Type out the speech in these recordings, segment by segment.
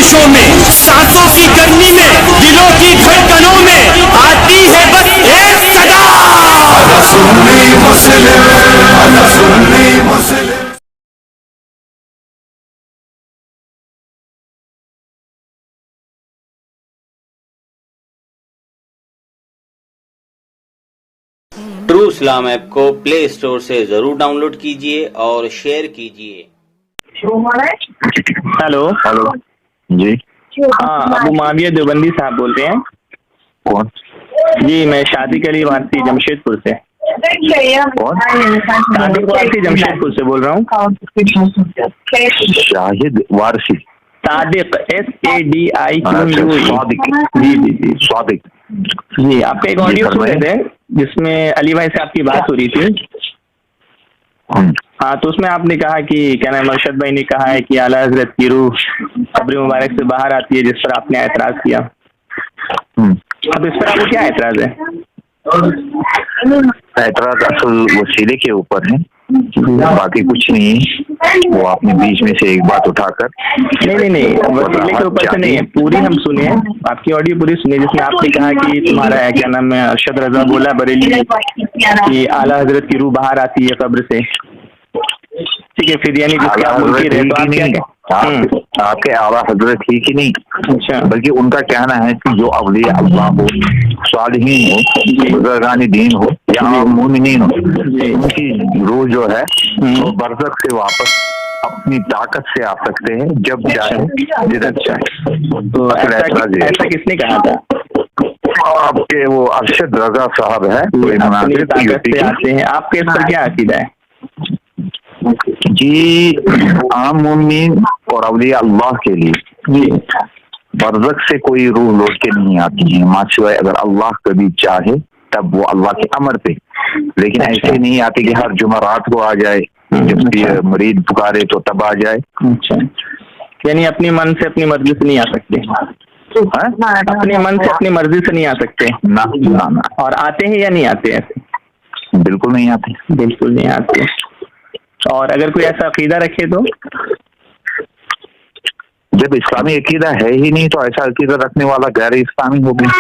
جوشوں میں، سانسوں کی گرمی میں، دلوں کی دھڑکنوں میں آتی ہے بس ایک صدا، سنی مسلم، سنی مسلم۔ ٹرو اسلام ایپ کو پلے اسٹور سے ضرور ڈاؤن لوڈ کیجیے اور شیئر کیجیے۔ ہیلو جی ہاں، ابو معاویہ دیوبندی صاحب بول رہے ہیں؟ کون؟ جی میں شادق علی وارسی جمشید پور سے، کون؟ شادق وارسی جمشید پور سے بول رہا ہوں۔ شاہد وارسی، صادق SADIQ صادق، جی جی جی صادق جی، آپ کا ایک آڈیو سن رہے تھے جس میں علی بھائی سے آپ کی بات ہو رہی تھی۔ ہاں، تو اس میں آپ نے کہا کہ کیا نام ارشد بھائی نے کہا ہے کہ اعلیٰ حضرت کی روح قبر مبارک سے باہر آتی ہے، جس پر آپ نے اعتراض کیا۔ اب اس پر آپ کو کیا اعتراض ہے؟ اعتراض اصل وسیلے کے اوپر ہے، باقی کچھ نہیں ہے۔ وہ آپ نے بیچ میں سے ایک بات اٹھا کر نہیں وسیلے کے اوپر سے نہیں ہے، پوری ہم سنے، آپ کی آڈیو پوری سنی جس میں آپ نے کہا کہ تمہارا ہے کیا نام ہے ارشد رضا بولا بریلی کہ اعلیٰ حضرت کی روح باہر آتی ہے قبر سے، ٹھیک ہے؟ پھر یعنی جس کے آپ منکر ہیں تو آپ کیا کہیں؟ آپ کے اعلیٰ حضرت ہی کی نہیں، اچھا، بلکہ ان کا کہنا ہے کہ جو اولیاء اللہ ہو، صالحین ہو، بزرگان دین ہو یا عام مومنین ہو، ان کی روح جو ہے وہ برزخ سے واپس اپنی طاقت سے آ سکتے ہیں جب چاہے جدھر چاہے۔ تو ایسا کس نے کہا تھا؟ آپ کے وہ ارشد رضا صاحب ہے، کوئی مناظر طاقت سے آتے ہیں، آپ کے اس پر کیا عقیدہ ہے؟ جی، عام مومنین اور اولیاء اللہ کے لیے برزخ سے کوئی روح لوٹ کے نہیں آتی ہے، ماں سوائے اگر اللہ کبھی چاہے تب وہ اللہ کے امر پہ، لیکن ایسے نہیں آتی کہ ہر جمعرات کو آ جائے، جب مرید پکارے تو تب آ جائے۔ اچھا، یعنی اپنی من سے اپنی مرضی سے نہیں آ سکتے، اپنے من سے اپنی مرضی سے نہیں آ سکتے نہ، اور آتے ہیں یا نہیں آتے؟ ایسے بالکل نہیں آتے، بالکل نہیں آتے۔ اور اگر کوئی ایسا عقیدہ رکھے تو جب اسلامی عقیدہ ہے ہی نہیں تو ایسا عقیدہ رکھنے والا غیر اسلامی ہو گیا۔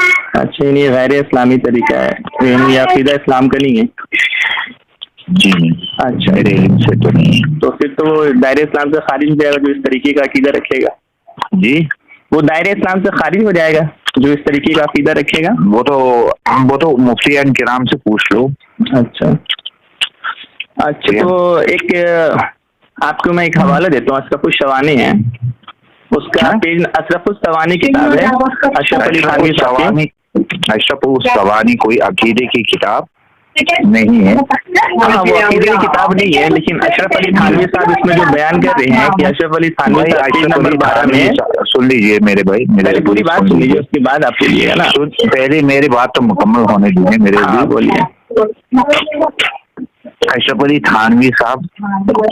اچھا، یعنی غیر اسلامی طریقہ ہے، یعنی یہ عقیدہ اسلام کا نہیں ہے؟ جی اچھا، میرے علم سے تو نہیں۔ تو پھر تو وہ دائرہ اسلام سے خارج ہو جائے گا جو اس طریقے کا عقیدہ رکھے گا؟ جی، وہ دائرہ اسلام سے خارج ہو جائے گا جو اس طریقے کا عقیدہ رکھے گا؟ وہ تو مفتیان کرام سے پوچھ لو۔ اچھا، تو ایک آپ کو میں ایک حوالہ دیتا ہوں، اشرف الشوانی ہے، اس کا پیج اشرف الشوانی کتاب ہے، اشرف علی تھانوی صاحب کی۔ اشرف الشوانی کوئی عقیدے کی کتاب نہیں ہے، ہاں وہ عقیدے کی کتاب نہیں ہے، لیکن اشرف علی تھانوی صاحب اس میں جو بیان کر رہے ہیں کہ اشرف علی تھانوی صاحب پیج نمبر 12 میں، سن لیجیے میرے بھائی، میری پوری بات سن لیجیے، اس کے بعد آپ بولیے گا نا۔ پہلے میری بات تو مکمل ہونے دیجیے میرے لیے۔ بولیے۔ اشرف علی تھانوی صاحب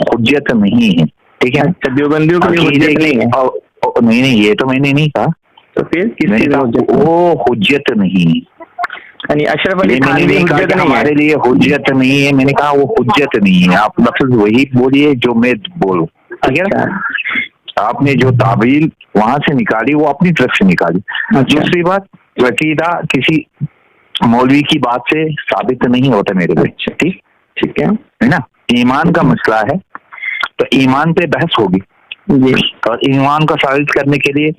حجت نہیں ہے، ٹھیک ہے؟ دیوبندیوں کے لیے حجت نہیں ہے؟ نہیں، یہ تو میں نے نہیں کہا، تو پھر کس چیز وہ حجت نہیں ہے، یعنی اشرف علی تھانوی حجت نہیں ہمارے لیے حجت نہیں ہے، میں نے کہا وہ حجت نہیں ہے۔ آپ لفظ وہی بولیے جو میں بولوں، ٹھیک ہے؟ آپ نے جو تعبیر وہاں سے نکالی وہ اپنی طرف سے نکالی۔ دوسری بات، عقیدہ کسی مولوی کی بات سے ثابت نہیں ہوتا میرے بھائی، ٹھیک ہے نا؟ ایمان کا مسئلہ ہے تو ایمان پہ بحث ہوگی جی، اور ایمان کو ثابت کرنے کے لیے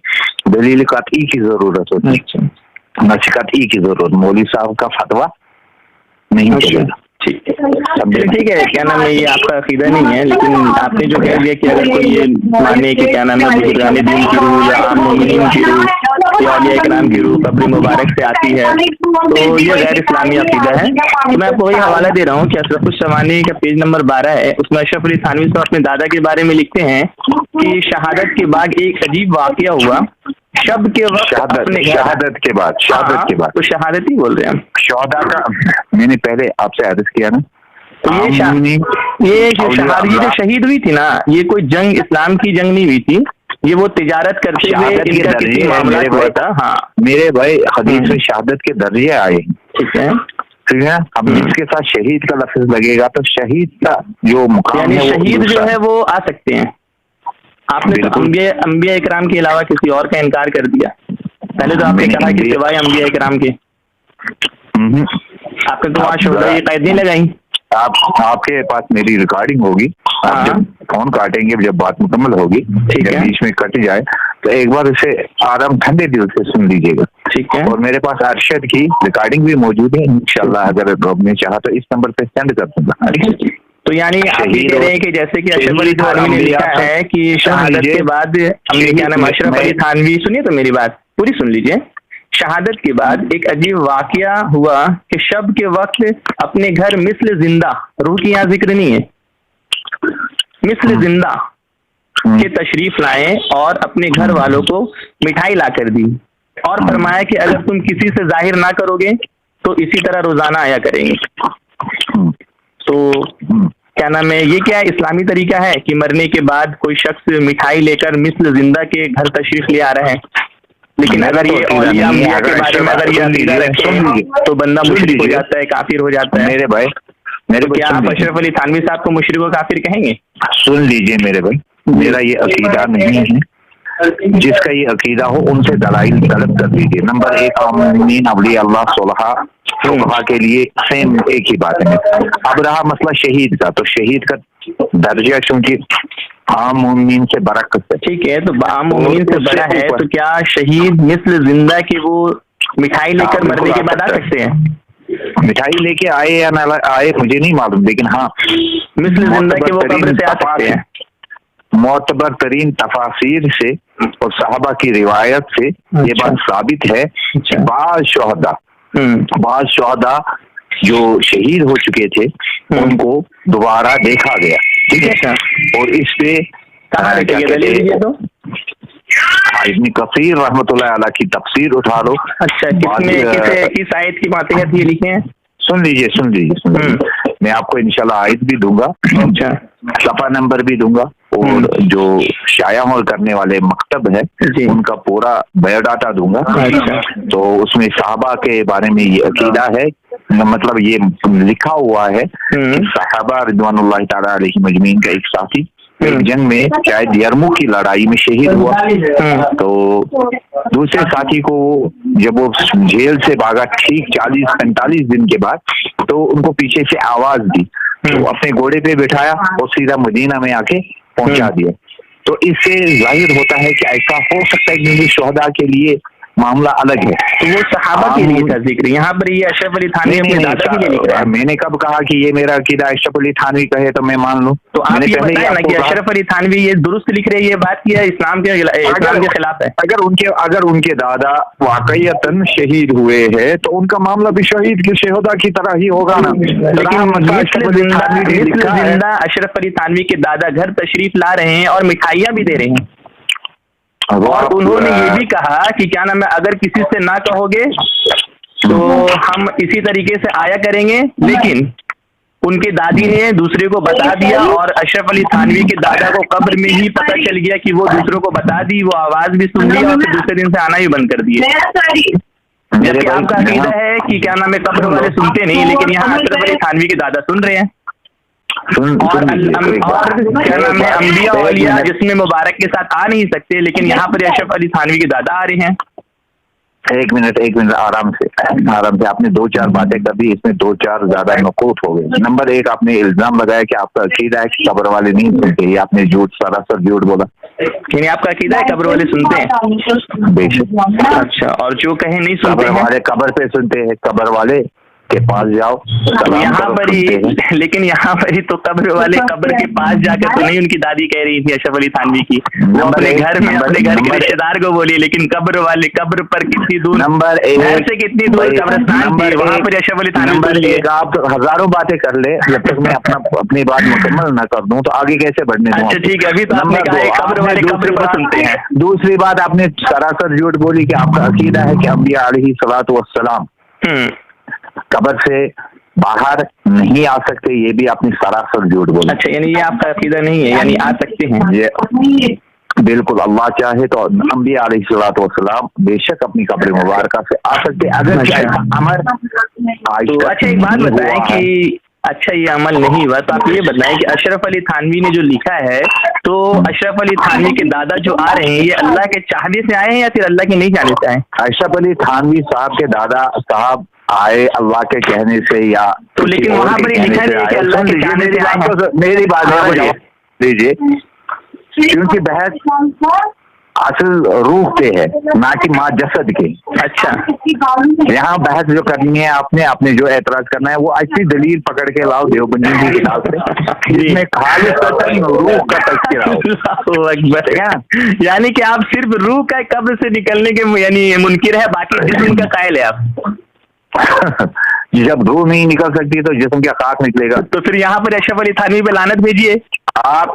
دلیل قطعی کی ضرورت ہوتی ہے، نص قطعی کی ضرورت، مولوی صاحب کا فتویٰ نہیں چلے گا۔ ٹھیک ہے، کیا نام ہے، یہ آپ کا عقیدہ نہیں ہے، لیکن آپ نے جو کہہ دیا کہ اگر کوئی یہ مانے کہ کیا نام ہے بزرگان دین کی روح یا عام مومنین کی روح یا اولیاء کرام کی روح قبر مبارک سے آتی ہے تو یہ غیر اسلامی عقیدہ ہے۔ تو میں آپ کو وہی حوالہ دے رہا ہوں کہ اشرف الشوانی کا پیج نمبر 12 ہے، اس میں اشرف علی تھانوی صاحب اپنے دادا کے بارے میں لکھتے ہیں کہ شہادت کے بعد ایک عجیب واقعہ ہوا، شب کے وقت شہادت کے بعد تو شہادت ہی بول رہے ہیں ہم، شہدا کا میں نے پہلے آپ سے عرض کیا نا، یہ جو شہید ہوئی تھی نا، یہ کوئی جنگ، اسلام کی جنگ نہیں ہوئی تھی، یہ وہ تجارت کرتے ہوئے ہاں میرے بھائی، حدیث میں شہادت کے درجے آئے، ٹھیک ہے؟ اب اس کے ساتھ شہید کا لفظ لگے گا تو شہید کا جو مقام یعنی ہے شہید جو ہے وہ آ سکتے ہیں، آپ نے تو انبیاء اکرام کے علاوہ کسی اور کا انکار کر دیا. پہلے تو آپ نے کہا کہ سوائے انبیاء اکرام کے. آپ نے تو وہاں شہداء قید نہیں لگائی. آپ کے پاس میری ریکارڈنگ ہوگی, آپ جب فون کاٹیں گے, جب بات مکمل ہوگی, بیچ میں کٹ جائے تو ایک بار اسے آرام ٹھنڈے دل سے سن لیجیے گا. ٹھیک ہے. اور میرے پاس ارشد کی ریکارڈنگ بھی موجود ہے, انشاءاللہ اگر رب نے چاہا تو اس نمبر پہ سینڈ کر دوں گا. تو یعنی آپ یہ کہہ رہے ہیں کہ جیسے کہ اشرف علی تھانوی نے لکھا ہے کہ شہادت کے بعد کیا نام اشرف علی تھانوی, سنیے تو میری بات پوری سن لیجیے. شہادت کے بعد ایک عجیب واقعہ ہوا کہ شب کے وقت اپنے گھر مثل زندہ, روح کی یہاں ذکر نہیں ہے, مثل زندہ کے تشریف لائے اور اپنے گھر والوں کو مٹھائی لا کر دی, اور فرمایا کہ اگر تم کسی سے ظاہر نہ کرو گے تو اسی طرح روزانہ آیا کریں گے. تو کیا نام ہے, یہ کیا اسلامی طریقہ ہے کہ مرنے کے بعد کوئی شخص مٹھائی لے کر مثل زندہ کے گھر تشریف لے آ رہا ہے؟ لیکن اگر یہ اولیاء انبیاء کے بارے میں اگر یہ عقیدہ رکھے تو بندہ مشرک ہو جاتا ہے, کافر ہو جاتا ہے. میرے بھائی کیا آپ اشرف علی تھانوی صاحب کو مشرک و کافر کہیں گے؟ سن لیجئے میرے بھائی, میرا یہ عقیدہ نہیں ہے. جس کا یہ عقیدہ ہو ان سے دلائل طلب کر لیجیے. نمبر 1, مومنین اولیاء اللہ صلحاء فقہاء کے لیے سیم ایک ہی بات ہے. اب رہا مسئلہ شہید کا, تو شہید کا درجہ چونکہ عام مومنین سے برعکس ہے. ٹھیک ہے, تو عام مومنین سے بڑا ہے, تو کیا شہید مثل زندہ کی وہ مٹھائی لے کر مرنے کے بعد آ سکتے ہیں؟ مٹھائی لے کے آئے یا نہ آئے مجھے نہیں معلوم, لیکن ہاں مثل زندہ کے وہ قبر سے آ سکتے ہیں. معتبر ترین تفاسیر سے اور صحابہ کی روایت سے یہ بات ثابت ہے کہ بعض شہداء جو شہید ہو چکے تھے ان کو دوبارہ دیکھا گیا. ٹھیک ہے, اور اس پہ ابن کثیر رحمۃ اللہ علیہ کی تفسیر اٹھا لو. اچھا, کس آیت کی باتیں یہ لکھے ہیں؟ سن لیجیے, میں آپ کو انشاءاللہ آیت بھی دوں گا, صفحہ نمبر بھی دوں گا, اور جو شائع کرنے والے مکتب ہے ان کا پورا بایو ڈاٹا دوں گا. تو اس میں صحابہ کے بارے میں یہ عقیدہ ہے, مطلب یہ لکھا ہوا ہے کہ صحابہ رضوان اللہ تعالی علیہ مجمعین کا ایک ساتھی ایک جنگ میں شاید یرموک کی لڑائی میں شہید ہوا, تو دوسرے ساتھی کو جب وہ جیل سے بھاگا ٹھیک 40-45 دن کے بعد, تو ان کو پیچھے سے آواز دی, تو اپنے گھوڑے پہ بٹھایا اور سیدھا مدینہ میں آ کے پہنچا دیا. تو اس سے ظاہر ہوتا ہے کہ ایسا ہو سکتا ہے کیونکہ شہداء کے لیے معاملہ الگ ہے. تو وہ صحابہ کے لیے تھا ذکر, یہاں پر یہ اشرف علی تھانوی اپنے دادا کے لیے لکھ رہا ہے. میں نے کب کہا کہ یہ میرا عقیدہ اشرف علی تھانوی کہے تو میں مان لوں؟ تو آپ یہ بتائیں نا کہ اشرف علی تھانوی یہ درست لکھ رہے, یہ بات کیا اسلام کے خلاف ہے. اگر ان کے دادا واقعیتاً شہید ہوئے ہیں تو ان کا معاملہ بھی شہید کے شہداء کی طرح ہی ہوگا نا. لیکن زندہ اشرف علی تھانوی کے دادا گھر تشریف لا رہے ہیں اور مٹھائیاں بھی دے رہے ہیں, اور انہوں نے یہ بھی کہا کہ کیا نام ہے, اگر کسی سے نہ کہو گے تو ہم اسی طریقے سے آیا کریں گے. لیکن ان کے دادی نے دوسرے کو بتا دیا, اور اشرف علی تھانوی کے دادا کو قبر میں ہی پتہ چل گیا کہ وہ دوسروں کو بتا دی, وہ آواز بھی سن لی, اور پھر دوسرے دن سے آنا ہی بند کر دیے. جبکہ آپ کا عقیدہ ہے کہ کیا نام ہے قبر والے سنتے نہیں, لیکن یہاں اشرف علی تھانوی کے دادا سن رہے ہیں. اور کیا نام ہے انبیاء اولیاء جس میں مبارک کے ساتھ آ نہیں سکتے, لیکن یہاں پر اشرف علی تھانوی کے دادا آ رہے ہیں. ایک منٹ آرام سے آپ نے 2-4 باتیں کر دی, اس میں 2-4 زیادہ نقوط ہو گئے. نمبر 1, آپ نے الزام لگایا کہ آپ کا عقیدہ ہے کہ قبر والے نہیں سنتے, یہ آپ نے سراسر جھوٹ بولا. یعنی آپ کا عقیدہ ہے قبر والے سنتے ہیں؟ بے شک. اچھا, اور جو کہیں نہیں سنتے قبر والے قبر پہ سنتے ہیں, قبر والے کے پاس جاؤ یہاں پر ہی, لیکن یہاں پر ہی تو قبر والے قبر کے پاس جا کر تو نہیں ان کی دادی کہہ رہی تھی اشرف علی تھانوی کی, وہ اپنے گھر میں اپنے گھر کے رشتے دار کو بولی, لیکن قبر والے قبر پر کتنی دور, نمبر 1 سے کتنی دور قبرستان تھی, وہاں پر اشرف علی تھانوی. نمبر 1, آپ ہزاروں باتیں کر لے, جب تک میں اپنی بات مکمل نہ کر دوں تو آگے کیسے بڑھنے دوں. اچھا ٹھیک ہے, ابھی تو آپ نے کہا قبر والے قبر پر سنتے ہیں. دوسری بات, آپ نے سراسر جھوٹ بولی کہ آپ کا عقیدہ ہے کہ انبیاء علیہ الصلوۃ والسلام قبر سے باہر نہیں آ سکتے, یہ بھی آپ نے سراسر جھوٹ بولا. اچھا, یعنی یہ آپ کا عقیدہ نہیں ہے, یعنی آ سکتے ہیں. یہ بالکل اللہ چاہے تو انبیاء علیہ الصلوۃ والسلام بے شک اپنی قبر مبارکہ سے آ سکتے اگر امر. تو اچھا ایک بات بتائیں کہ اچھا یہ عمل نہیں ہوا تو آپ یہ بتائیں کہ اشرف علی تھانوی نے جو لکھا ہے تو اشرف علی تھانوی کے دادا جو آ رہے ہیں یہ اللہ کے چاہنے سے آئے ہیں یا پھر اللہ کے نہیں چاہنے سے آئے ہیں؟ اشرف علی تھانوی صاحب کے دادا صاحب آئے اللہ کے کہنے سے یا تو لیکن وہاں پر یہ لکھا نہیں ہے کہ اللہ کے چاہنے سے آئے ہیں۔ میری بات دیجیے، کیونکہ بحث اصل روح پہ ہے نہ کہ ماں جسد کے۔ اچھا یہاں بحث جو کرنی ہے آپ نے جو اعتراض کرنا ہے وہ ایسی دلیل پکڑ کے لاؤ دیوبندی کی کتاب سے جس میں خالص روح کا تذکرہ ہو۔ یعنی کہ آپ صرف روح کا قبر سے نکلنے کے یعنی منکر ہے، باقی جسم کا قائل ہے آپ۔ جب روح نہیں نکل سکتی تو جسم کیا خاک نکلے گا؟ تو پھر یہاں پر اشرف علی تھانوی پہ لعنت بھیجیے۔ آپ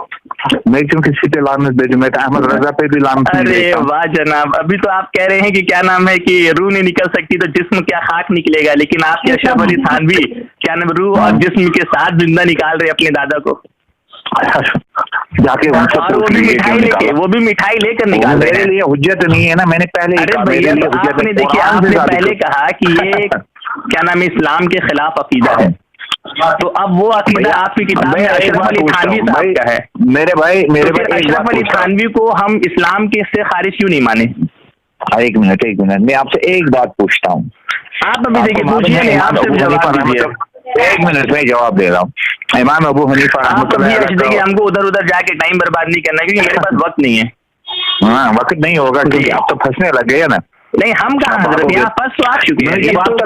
میں کیوں کسی پہ لعنت بھیجوں؟ میں احمد رضا پہ بھی لعنت نہیں ارے بھیجتا ہوں۔ واہ جناب، ابھی تو آپ کہہ رہے ہیں کہ کیا نام ہے کہ روح نہیں نکل سکتی تو جسم کیا خاک نکلے گا، لیکن آپ کے اشرف علی تھانوی کیا نام روح اور جسم کے ساتھ زندہ نکال رہے اپنے دادا کو، جا کے اور وہ بھی مٹھائی لے کر نکال رہے میرے ہیں۔ لیے حجت نہیں ہے نا، میں نے پہلے ارے بھیا آپ نے دیکھیے، آپ نے پہلے کہا کہ یہ کیا نام ہے اسلام کے خلاف عقیدہ ہے، تو اب وہ عقیدہ آپ کی کتاب میں اشرف علی تھانوی صاحب کا ہے۔ میرے بھائی اشرف علی تھانوی کو ہم اسلام کے سے خارج کیوں نہیں مانے؟ ایک منٹ میں آپ سے ایک بات پوچھتا ہوں۔ آپ ابھی دیکھیے پوچھیے نہیں، آپ صرف جواب دیجیے۔ ایک منٹ میں جواب دے رہا ہوں۔ امام ابو حنیفہ آپ دیکھیے ہم کو ادھر جا کے ٹائم برباد نہیں کرنا کیونکہ میرے پاس وقت نہیں ہے۔ ہاں وقت نہیں ہوگا کیونکہ آپ تو پھنسنے لگ گئے نا۔ نہیں ہم کہاں حضرت، یہاں پس تو آپ چکے ہیں،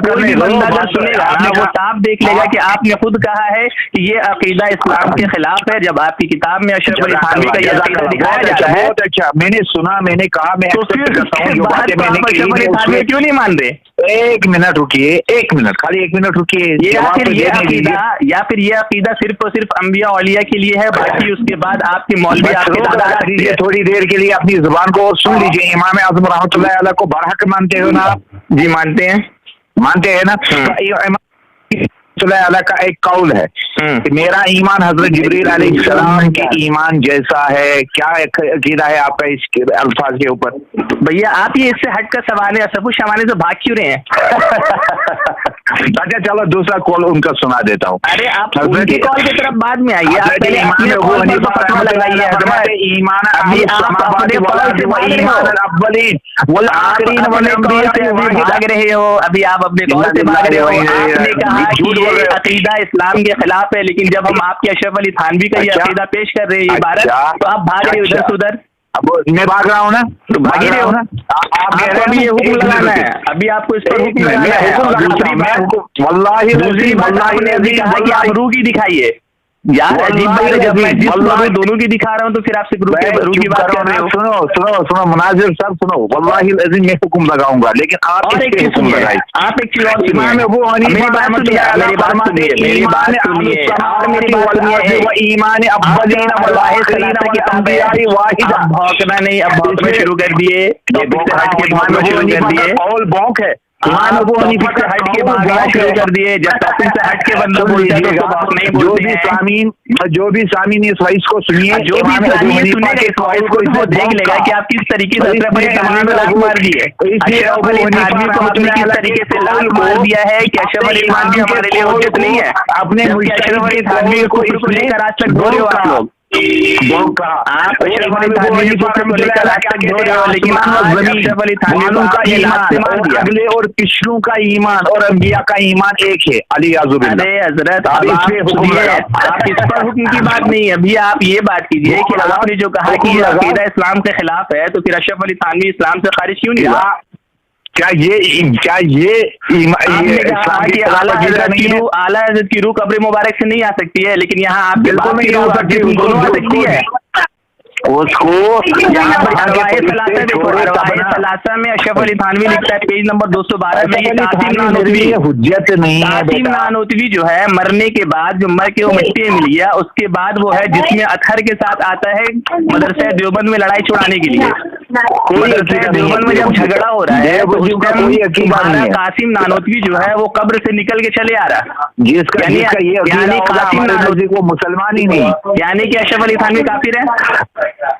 کوئی بندہ اگر سنے گا وہ صاحب دیکھ لے گا کہ آپ نے خود کہا ہے کہ یہ عقیدہ اسلام کے خلاف ہے، جب آپ کی کتاب میں اشرف علی تھانوی کا یہ عقیدہ دکھایا جا رہا ہے۔ بہت اچھا، میں نے سنا، میں نے کہا، میں تو پھر اشرف علی تھانوی کیوں نہیں مان رہے؟ ایک منٹ رکیے، ایک منٹ، خالی ایک منٹ رکیے۔ یا پھر یہ عقیدہ صرف اور صرف انبیاء اولیاء کے لیے ہے، باقی اس کے بعد آپ کے مولوی آپ کے دادا تھوڑی دیر کے لیے اپنی زبان کو سن لیجیے۔ امام اعظم رحمۃ اللہ علیہ کو برحق مانتے ہو نا؟ جی مانتے ہیں نا۔ اللہ علیہ کا ایک قول ہے کہ میرا ایمان حضرت جبریل علیہ السلام کے ایمان جیسا ہے۔ کیا عقیدہ ہے آپ کا اس الفاظ کے اوپر؟ بھیا آپ یہ اس سے ہٹ کر سوال سب شمانے سے بھاگ کیوں رہے ہیں؟ اچھا چلو دوسرا کال ان کا سنا دیتا ہوں۔ ارے آپ ان کی کال کی طرف بعد میں آئیے، آپ پہلے اپنے کال پر فتوا لگائیے۔ بھاگ رہے ہو، ابھی آپ اپنے کال سے بھاگ رہے ہو۔ آپ نے کہا کہ یہ عقیدہ اسلام کے خلاف ہے، لیکن جب ہم آپ کے اشرف علی تھانوی کا یہ عقیدہ پیش کر رہے ہیں عبارت، تو آپ بھاگ رہے ہو ادھر سے ادھر۔ اب میں بھاگ رہا ہوں نا، تو بھاگ رہے ہو نا، آپ کو ابھی یہ حکم لگانا ہے، ابھی آپ کو اس پر حکم لگانا ہے۔ دوسری بات واللہ نے ابھی کہا کہ آپ روح کی دکھائیے۔ یار عجیب بات ہے، جب میں دونوں کی دکھا رہا ہوں تو پھر آپ سے روح کی بات کر رہے ہو۔ سنو مناظر صاحب سنو، واللہ العظیم میں حکم لگاؤں گا، لیکن آپ ایک چیز لگائی، آپ ایک چیز اور سنیے، میری بات سنیے، میری بات سنیے، میری بات سنیے، اور میری بات سنیے، ایمان اولین والآخرین واحد۔ اب بھونکنا نہیں، اب بھونکنا شروع کر دیے، ٹاپک سے ہٹ کے بھونکنا شروع کر دیے، قول بھونک ہے۔ ایمان ابو حنیفہ سے ہٹ کے بھاگنا شروع کر دیے۔ جب ٹاپک سے ہٹ کے بندہ بولتا ہے تو بات نہیں بولتے ہیں۔ جو بھی سامعین اس وائس کو سنیے، جو بھی سامعین سنے گا اس وائس کو وہ دیکھ لے گا کہ آپ کس طریقے سے اشرف علی تھانوی میں لات مار دی ہے۔ اشرف علی تھانوی کو آپ نے کس طریقے سے لات مار دیا ہے کہ اشرف علی تھانوی ہمارے لیے حجت نہیں ہے۔ اپنے اشرف علی تھانوی کو لے کر آج تک دھو رہے ہو آپ لوگ، آپ اشرف علی تھانوی کو لے کر آج تک دھو رہے ہو، لیکن اشرف علی تھانوی کا ایمان اگلے اور پچھلوں کا ایمان اور انبیاء کا ایمان ایک ہے۔ علی اعوذ باللہ۔ ارے حضرت آپ اس پر حکم کی بات نہیں، ابھی آپ یہ بات کیجیے کہ آپ نے جو کہا کہ یہ عقیدہ اسلام کے خلاف ہے، تو پھر اشرف علی تھانوی اسلام سے خارج کیوں نہیں ہوا؟ کیا یہ اعلیٰ حضرت کی روح قبر مبارک سے نہیں آ سکتی ہے، لیکن یہاں آپ کے دونوں آ سکتی ہے۔ اس کو ثلاثہ میں اشرف علی تھانوی لکھتا ہے پیج نمبر 212 میں، یہ حجت نہیں ہے۔ قاسم نانوتوی جو ہے مرنے کے بعد جو مر کے وہ مٹی میں مل گیا، اس کے بعد وہ ہے جس میں اطہر کے ساتھ آتا ہے مدرسہ دیوبند میں لڑائی چھڑانے کے لیے۔ مدرسہ دیوبند میں جب جھگڑا ہو رہا ہے، قاسم نانوتوی جو ہے وہ قبر سے نکل کے چلے آ رہا، یعنی قاسم نانوتوی مسلمان ہی نہیں، یعنی کہ اشرف علی تھانوی کافر ہے۔